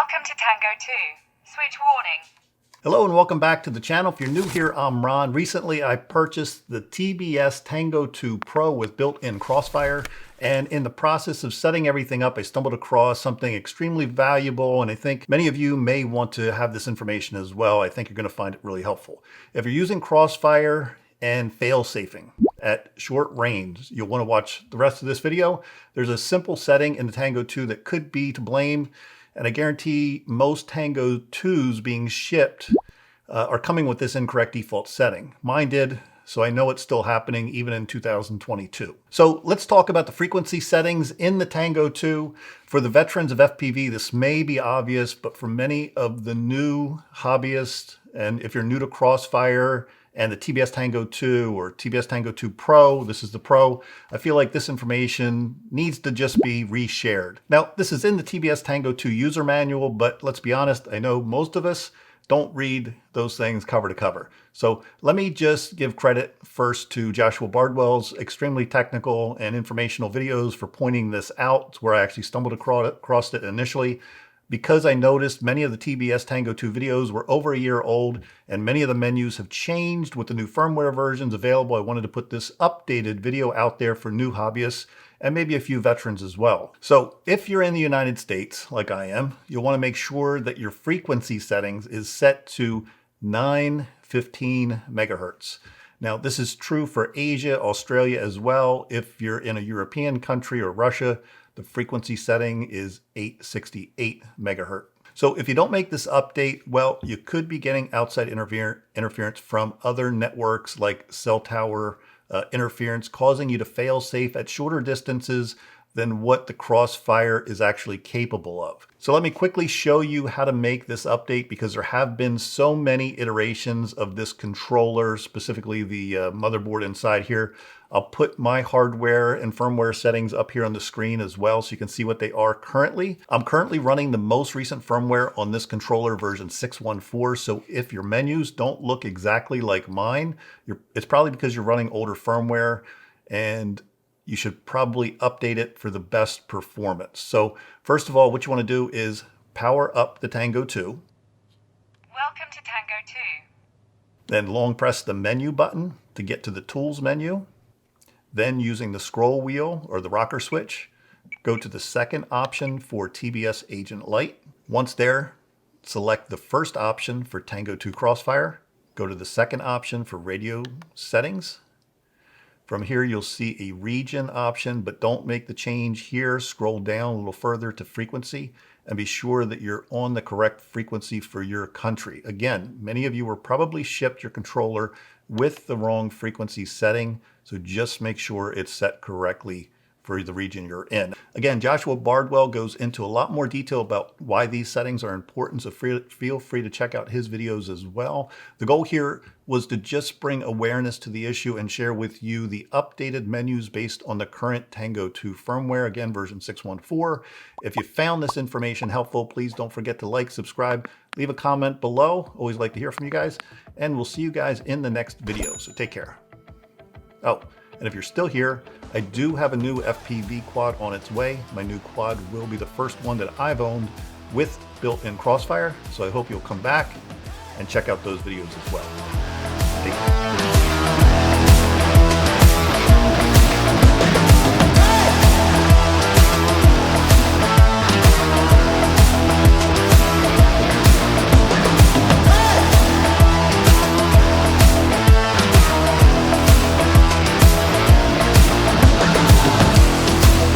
Welcome to Tango II. Switch warning. Hello and welcome back to the channel. If you're new here, I'm Ron. Recently, I purchased the TBS Tango II Pro with built-in CrossFire. And in the process of setting everything up, I stumbled across something extremely valuable. And I think many of you may want to have this information as well. I think you're going to find it really helpful. If you're using CrossFire and fail-safing at short range, you'll want to watch the rest of this video. There's a simple setting in the Tango II that could be to blame. And I guarantee most Tango IIs being shipped are coming with this incorrect default setting. Mine did, so I know it's still happening even in 2022. So let's talk about the frequency settings in the Tango II. For the veterans of FPV, this may be obvious, but for many of the new hobbyists, and if you're new to CrossFire and the TBS Tango II or TBS Tango II Pro, this is the Pro, I feel like this information needs to just be reshared. Now, this is in the TBS Tango II user manual, but let's be honest, I know most of us don't read those things cover to cover. So let me just give credit first to Joshua Bardwell's extremely technical and informational videos for pointing this out. It's where I actually stumbled across it initially, because I noticed many of the TBS Tango II videos were over a year old and many of the menus have changed with the new firmware versions available. I wanted to put this updated video out there for new hobbyists and maybe a few veterans as well. So if you're in the United States, like I am, you'll want to make sure that your frequency settings is set to 915 megahertz. Now, this is true for Asia, Australia as well. If you're in a European country or Russia, the frequency setting is 868 megahertz. So if you don't make this update, well, you could be getting outside interference from other networks like cell tower interference, causing you to fail safe at shorter distances than what the CrossFire is actually capable of. So let me quickly show you how to make this update, because there have been so many iterations of this controller, specifically the motherboard inside here. I'll put my hardware and firmware settings up here on the screen as well so you can see what they are currently. I'm currently running the most recent firmware on this controller, version 6.14. So if your menus don't look exactly like mine, it's probably because you're running older firmware, and you should probably update it for the best performance. So first of all, what you want to do is power up the Tango II. Welcome to Tango II. Then long press the menu button to get to the tools menu. Then using the scroll wheel or the rocker switch, go to the second option for TBS Agent Lite. Once there, select the first option for Tango II CrossFire. Go to the second option for radio settings. From here, you'll see a region option, but don't make the change here. Scroll down a little further to frequency and be sure that you're on the correct frequency for your country. Again, many of you were probably shipped your controller with the wrong frequency setting, so just make sure it's set correctly for the region you're in. Again, Joshua Bardwell goes into a lot more detail about why these settings are important, so feel free to check out his videos as well. The goal here was to just bring awareness to the issue and share with you the updated menus based on the current Tango II firmware, again, version 6.14. If you found this information helpful, please don't forget to like, subscribe, leave a comment below. Always like to hear from you guys, and we'll see you guys in the next video, so take care. Oh, and if you're still here, I do have a new FPV quad on its way. My new quad will be the first one that I've owned with built-in CrossFire, so I hope you'll come back and check out those videos as well. Take care.